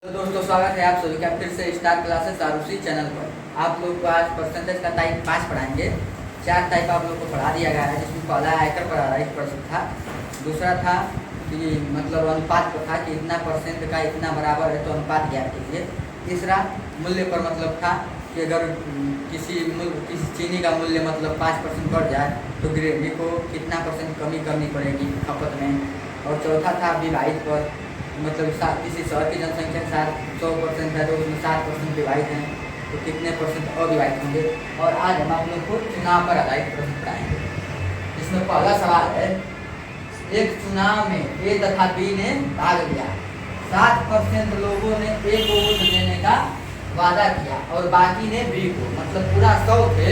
तो दोस्तों स्वागत है आप सभी का फिर से स्टार क्लासेस आरुषि चैनल पर। आप लोग को आज परसेंटेज का टाइप 5 पढ़ाएंगे। 4 टाइप आप लोग को पढ़ा दिया गया है, जिसमें पहला आयकर पर आधारित प्रश्न था, दूसरा था कि मतलब अनुपात पर था कि इतना परसेंट का इतना बराबर है तो अनुपात ज्ञात कीजिए, तीसरा मूल्य पर मतलब था कि अगर किसी चीनी का मूल्य मतलब 5% बढ़ जाए तो गृहिणी को कितना परसेंट कमी करनी पड़ेगी खपत में, और चौथा था विवाहित पर मतलब किसी शहर की जनसंख्या 100% है तो उसमें 7% विवाहित हैं तो कितने परसेंट अविवाहित होंगे। और आज हम आप लोग को चुनाव पर आधारित प्रश्न पढ़ाएंगे। इसमें पहला सवाल है, एक चुनाव में ए तथा बी ने भाग लिया, 7% लोगों ने ए को वोट देने का वादा किया और बाकी ने बी को, मतलब पूरा 100 थे,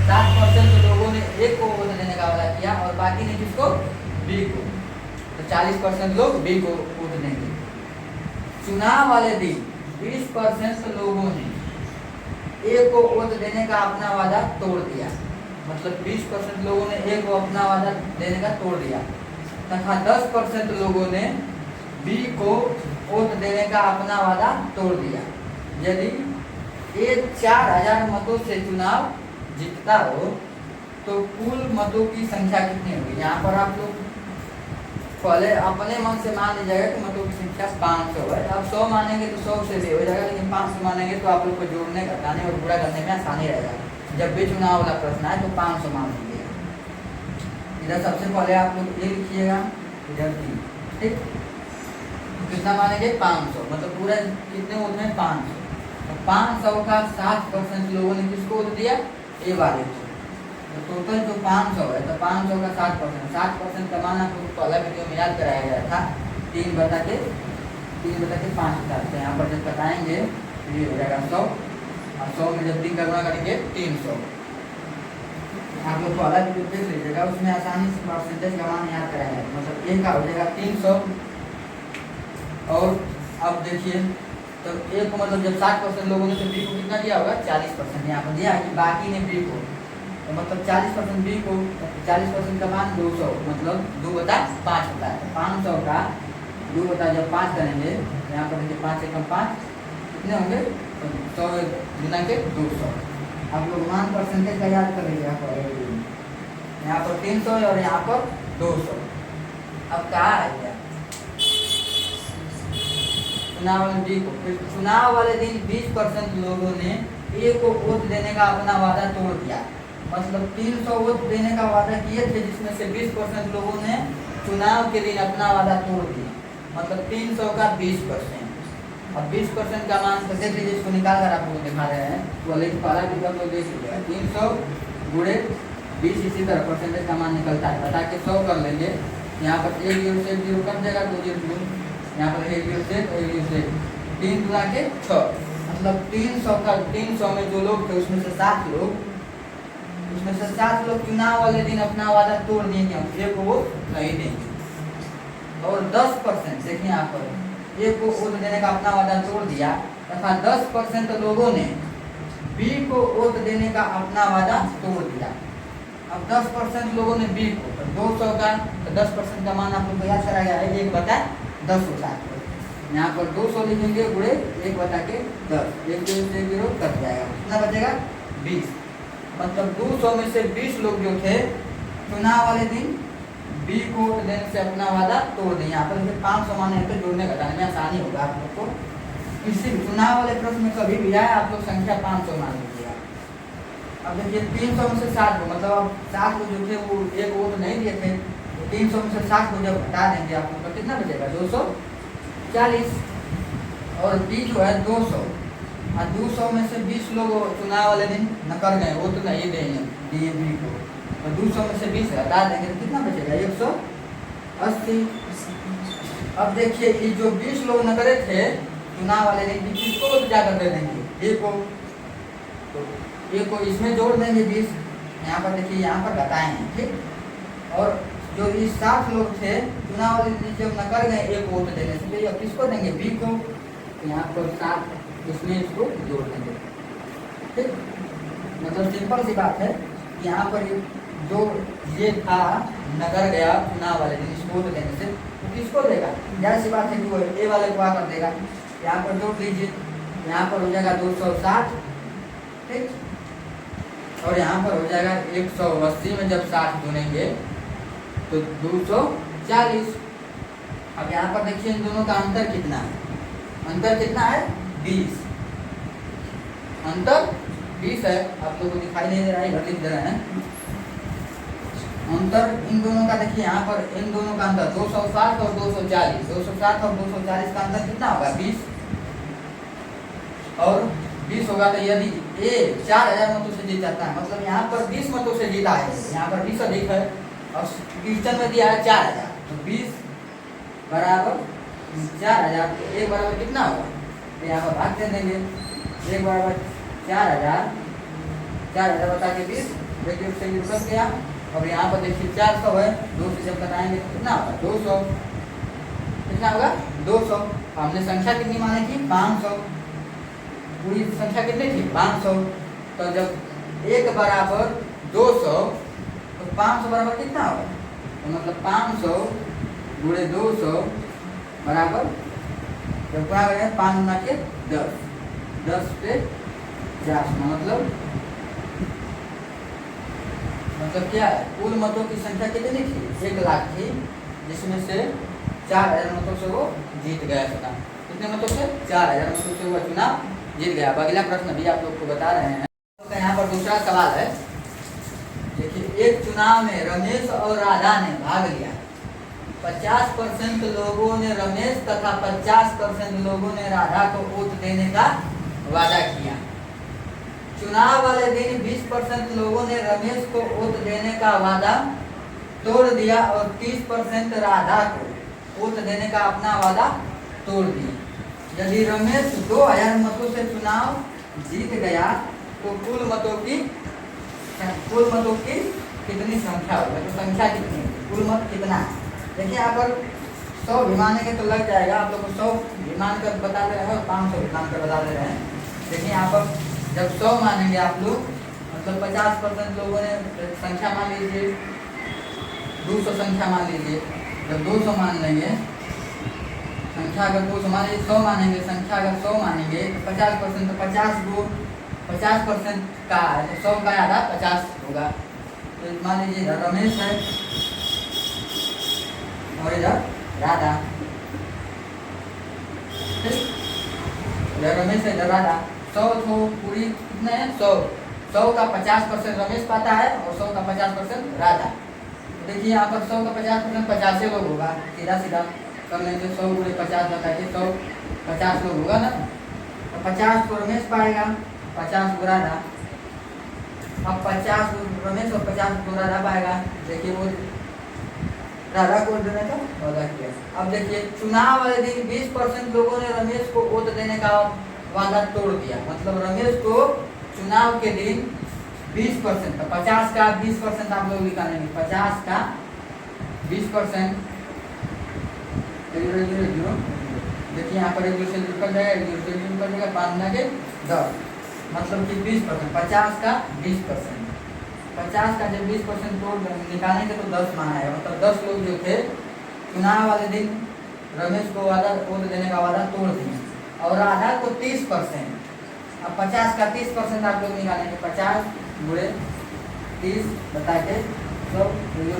7% लोगों ने ए को वोट देने का वादा किया और बाकी ने किसको, बी को, तो 40% लोग बी को वोट देंगे। चुनाव वाले दिन 20% लोगों ने ए को वोट देने का अपना वादा तोड़ दिया, मतलब 20% लोगों ने ए को अपना वादा देने का तोड़ दिया, तथा 10% लोगों ने बी को वोट देने का अपना वादा तोड़ दिया। यदि ए 4000 मतों से चुनाव जीतता हो तो कुल मतों की संख्या कितनी होगी। यहाँ पर आप लोग पहले अपने मन से मान लीजिएगा कि मतों की संख्या 500 है। अब 100 मानेंगे तो 100 से भी हो जाएगा, लेकिन 500 मानेंगे तो आप लोग को जोड़ने घटाने और पूरा करने में आसानी रहेगा। जब भी चुनाव वाला प्रश्न आए तो 500 मान लीजिएगा। इधर सबसे पहले आप लोग ये लिखिएगा, इधर 3, ठीक, कितना मानेंगे 500, मतलब पूरा कितने वोट में 500, तो 500 का 7% लोगों ने किसको वोट दिया, ए वाले को, तो टोटल जो 500 है तो 500 का 7% का मान आपको पहला वीडियो में याद कराया गया था 3/5 तो यहाँ पर जब बताएंगे ये हो जाएगा 100, और 100 में जब 3 का गुणा करेंगे 300। आप लोग पहला वीडियो देख लीजिएगा, उसमें आसानी से परसेंटेज का मान याद कराया है, मतलब ए का हो जाएगा 300। और अब देखिए तो ए को मतलब जब 7% लोगों ने तो बी को कितना दिया होगा 40%, यहाँ पर दिया कि बाकी ने बी को, तो मतलब 40% बी को, 40% का मान 200, मतलब 2/5 होता है। 500 का 2/5 करेंगे, यहाँ पर देखिए 5 एकम 5 कितने होंगे, 100 गुना के 200। आप लोग मान परसेंटेज का याद कर लीजिए, यहाँ पर 300 और यहाँ पर 200। अब कहा है चुनाव वाले बी को, फिर चुनाव वाले दिन 20% लोगों ने ए को वोट देने का अपना वादा तोड़ दिया, मतलब 300 वोट देने का वादा किए थे, जिसमें से 20% लोगों ने चुनाव के दिन अपना वादा तोड़ दिया, मतलब 300 का 20%। अब 20% का मान तो देख लीजिए, इसको निकाल कर आप लोग दिखा रहे हैं, बोले पहला भी आप लोग देख लीजिएगा, 300 गुणे 20, इसी तरह परसेंटेज का मान निकलता है। बता के 100 कर लेंगे, यहाँ पर 1 0 से 1 0 कट जाएगा, 2 0 यहाँ पर 1 0 से 1 0 से 3 गुना के 6, मतलब 300 का 300 में जो लोग थे उसमें से 7 लोग चुनाव वाले दिन अपना वादा तोड़ दिए कि हम ए को वोट नहीं देंगे, और 10% देखिए यहाँ पर ए को वोट देने का अपना वादा तोड़ दिया, तथा 10% लोगों ने बी को वोट देने का अपना वादा तोड़ दिया। अब 10% लोगों ने बी को, तो 200 का तो 10% का मान आप लोग को याद करा गया है, 1/10 होता है। यहाँ पर 200 लिखेंगे गुणे 1/10, 1 0 से 1 0 कट जाएगा, कितना बचेगा 20, मतलब 200 में से 20 लोग जो थे चुनाव वाले दिन बी को वोट देने से अपना वादा तोड़ दें। यहाँ पर 500 माने तो जोड़ने घटाने में आसानी होगा आप लोग को। इसी चुनाव वाले प्रश्न में कभी भी आए आप लोग संख्या 500 मान लीजिएगा। अब देखिए 300 में से 7 को, मतलब अब 7 को जो थे वो एक वोट नहीं दिए थे, तो 300 में से 7 को जब हटा देंगे आप लोग को कितना बचेगा 240, और बी जो है 200, और 200 में से 20 लोग चुनाव वाले दिन नकर गए, वो तो नहीं दिए बी को, तो 200 में से 20 हटा देंगे तो कितना बचेगा 180। अब देखिए ये जो 20 लोग नकरे थे चुनाव वाले दिन, किसको जाकर दे देंगे ए को, तो ए को इसमें जोड़ देंगे 20, यहाँ पर देखिए यहाँ पर घटाएंगे, ठीक। और जो ये 7 लोग थे चुनाव वाले दिन जब नकर गए ए को वोट देने से, तो किसको देंगे बी को, तो यहाँ पर 7 इसमें इसको जोड़ देंगे, ठीक। मतलब सिंपल सी बात है, यहाँ पर जो ये था नगर गया चुनाव वाले दिन इसको वोट देने से, तो किसको देगा, जाहिर सी बात है कि वो ए वाले को आकर देगा, यहाँ पर जोड़ दीजिए, यहाँ पर हो जाएगा 260, ठीक, और यहाँ पर हो जाएगा 180 में जब 60 गुनेंगे तो 240। अब यहाँ पर देखिए इन दोनों का अंतर कितना है, अंतर कितना है 20, अंतर 20 है। आप लोगों को दिखाई नहीं दे रहा है, इधर लिख दे रहे हैं अंतर इन दोनों का। देखिए यहाँ पर इन दोनों का अंतर 260 और 240, 260 और 240 का अंतर कितना होगा 20, और 20 होगा तो यदि ए 4000 मतों से जीत जाता है, मतलब यहाँ पर 20 मतों से जीता है, यहाँ पर 20 अधिक है और क्वेश्चन में दिया है 4000, तो 20 बराबर 4000, तो एक बराबर कितना होगा, तो यहाँ पर भाग दे देंगे, एक बराबर 4000, 4000 बता के 20, देखिए उससे निकल गया। और यहाँ पर देखिए 400 है, 2 से जब बताएंगे तो कितना होगा 200, कितना होगा 200। हमने संख्या कितनी मानी थी 500, पूरी संख्या कितनी थी 500, तो जब एक बराबर 200 तो 500 बराबर कितना होगा, तो मतलब 500 गुणे 200 बराबर, जब क्या करें 5 गुना के 10, 10 पे 50, मतलब क्या है, कुल मतों की संख्या कितनी थी 1 लाख थी, जिसमें से 4000 मतों से वो जीत गया चुनाव। कितने मतों से 4000 मतों से वो चुनाव जीत गया। अब अगला प्रश्न भी आप लोग को बता रहे हैं, तो यहाँ पर दूसरा सवाल है, देखिए एक चुनाव में रमेश और राधा ने भाग लिया, 50% लोगों ने रमेश तथा 50% लोगों ने राधा को वोट देने का वादा किया। चुनाव वाले दिन 20% लोगों ने रमेश को वोट देने का वादा तोड़ दिया और 30% राधा को वोट देने का अपना वादा तोड़ दिया। यदि रमेश 2000 मतों से चुनाव जीत गया तो कुल मतों की कितनी संख्या होगी, तो संख्या कितनी है, कुल मत कितना है। देखिए यहाँ पर 100 भी मानेंगे तो लग जाएगा, आप लोग को 100 भी मान कर बता दे रहे हैं और 500 भी मान कर बता दे रहे हैं। देखिए यहाँ पर जब 100 मानेंगे आप लोग, मतलब 50% लोगों ने संख्या मान लीजिए, 200 संख्या मान लीजिए, जब 200 मान लेंगे संख्या, अगर 200 मान लीजिए 100 मानेंगे संख्या, अगर 100 मानेंगे तो 50% तो 50% का है, तो 100 का आधा 50 होगा। तो मान लीजिए इधर रमेश है और इधर राधा, इधर रमेश है इधर राधा। 100 तो पूरी कितना है 100 का 50% रमेश पाता है और 100 का 50% राधा। तो देखिए यहाँ पर 100 का 50% 50 लोग होगा, सीधा सीधा कर लेंगे, 100 गुणे 50 बताइए, 100 50 लोग होगा ना, तो 50 को रमेश पाएगा, 50 को राधा। अब 50 रमेश और 50 को राधा पाएगा, देखिए वो राधा को वोट देने का वादा किया। अब देखिए चुनाव वाले दिन 20% लोगों ने रमेश को वोट देने का वादा तोड़ दिया, मतलब रमेश को चुनाव के दिन 20%, 50 का 20% आप लोग निकालेंगे, 50 का 20%, देखिए यहाँ पर 1 2 से निकल जाएगा, 1 2 से निकल जाएगा, 5 गुना के 10, मतलब कि 20%, 50 का 20%, 50 का जब 20% तोड़ निकालेंगे तो 10 माना है, मतलब 10 लोग जो थे चुनाव वाले दिन रमेश को वोट देने का वादा तोड़ दिए, और राधा को 30%। अब 50 का 30% आप लोग निकालेंगे, 50 गुणे 30 बता के 100,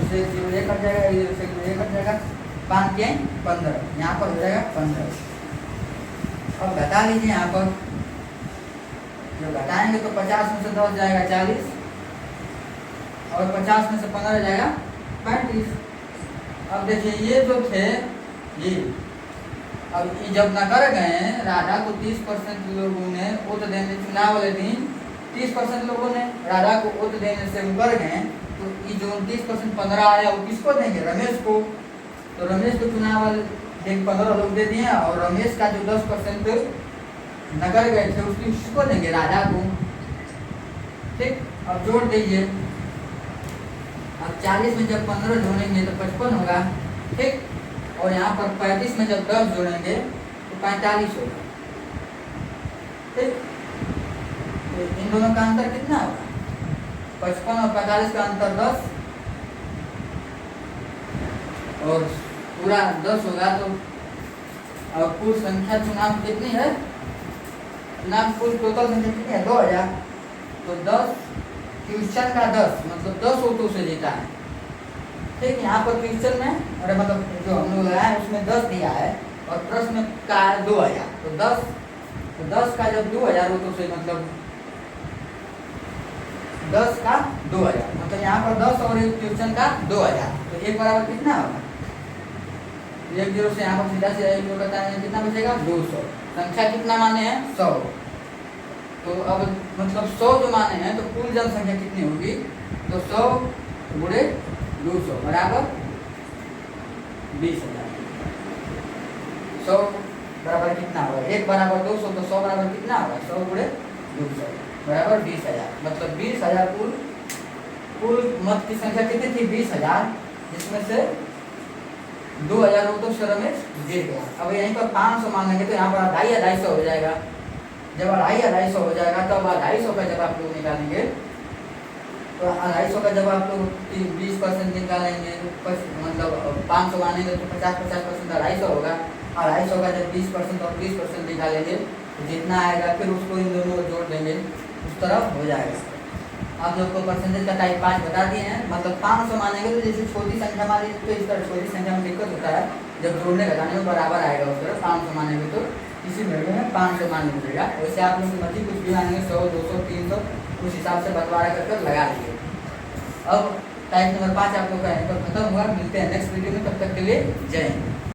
से 0 1 कट जाएगा, 0 से 1 कट जाएगा, 5 के 15, यहाँ पर हो जाएगा 15। अब घटा लीजिए, यहाँ पर जब घटाएंगे तो 50 में से 10 जाएगा 40 और 50 में से 15 जाएगा 35। अब देखिए ये जो थे ये, अब ये जब नगर गए राधा को 30% लोगों ने वोट देने, चुनाव वाले दिन 30% लोगों ने राधा को वोट देने से उबर गए, तो ये जो 29% 15 आया वो किसको देंगे, रमेश को। तो रमेश को चुनाव वाले दिन 15 लोग दे दिए, और रमेश का जो 10% नगर गए थे उसकी किसको देंगे, राधा को। ठीक, अब जोड़ दीजिए, अब 40 में जब 15 जोड़ेंगे तो 55 होगा, ठीक, और यहाँ पर 35 में जब 10 जोड़ेंगे तो 45 होगा, ठीक। तो इन दोनों का अंतर कितना होगा, 55 और 45 का अंतर 10, और पूरा 10 होगा तो और कुल संख्या चुनाव कितनी है, चुनाव कुल टोटल संख्या कितनी है 2000। तो 10 क्वेश्चन का 10 मतलब 10 ऑटो से जीता है। ठीक है, यहाँ पर क्वेश्चन में अरे मतलब जो हम लोग लगाए उसमें 10 दिया है और प्रश्न का 2000। तो 10 का जब 2000 ऑटो से मतलब 10 का 2000 मतलब यहाँ पर 10 और एक क्वेश्चन का 2000। तो एक बराबर कितना होगा, एक जीरो से यहाँ पर सीधा सीधा एक करता है कितना बचेगा 200। संख्या कितना माने हैं 100। तो अब मतलब 100 जो माने हैं तो कुल जनसंख्या कितनी होगी, तो 100 गुणे 200 बराबर 20,000। 100 बराबर कितना होगा, एक बराबर 200 तो 100 बराबर कितना होगा 100 गुणे 200 बराबर 20,000। मतलब 20,000 कुल मत की संख्या कितनी थी 20,000, जिसमें से 2000 तो रमेश जीत गया। अब यहीं पर 500 मानेंगे तो यहाँ पर 250 हो जाएगा। जब 250 हो जाएगा तब 250 का जब आप लोग निकालेंगे तो 250 का जब आप लोग 20% निकालेंगे मतलब 500 मानेंगे तो 50% 250 होगा। 250 का जब 20% और 30% निकालेंगे तो जितना आएगा फिर उसको इन दोनों को जोड़ देंगे उस तरफ हो जाएगा। आप लोग को परसेंटेज का टाइप 5 बता दिए हैं। मतलब 500 मानेंगे तो जैसे छोटी संख्या मान लीजिए तो इस तरह छोटी संख्या में दिक्कत होता है जब जोड़ने घटाने में बराबर आएगा उस तरह 500 मानेंगे तो इसी मेरे में 500 मान लीजिएगा। वैसे आप लोग मर्जी कुछ भी मानेंगे 100 200 300 उस हिसाब से बंटवारा कर लगा लीजिए। अब टाइप नंबर 5 आप लोग का यहाँ पर खत्म हुआ। मिलते हैं नेक्स्ट वीडियो में, तब तक के लिए जय हिंद।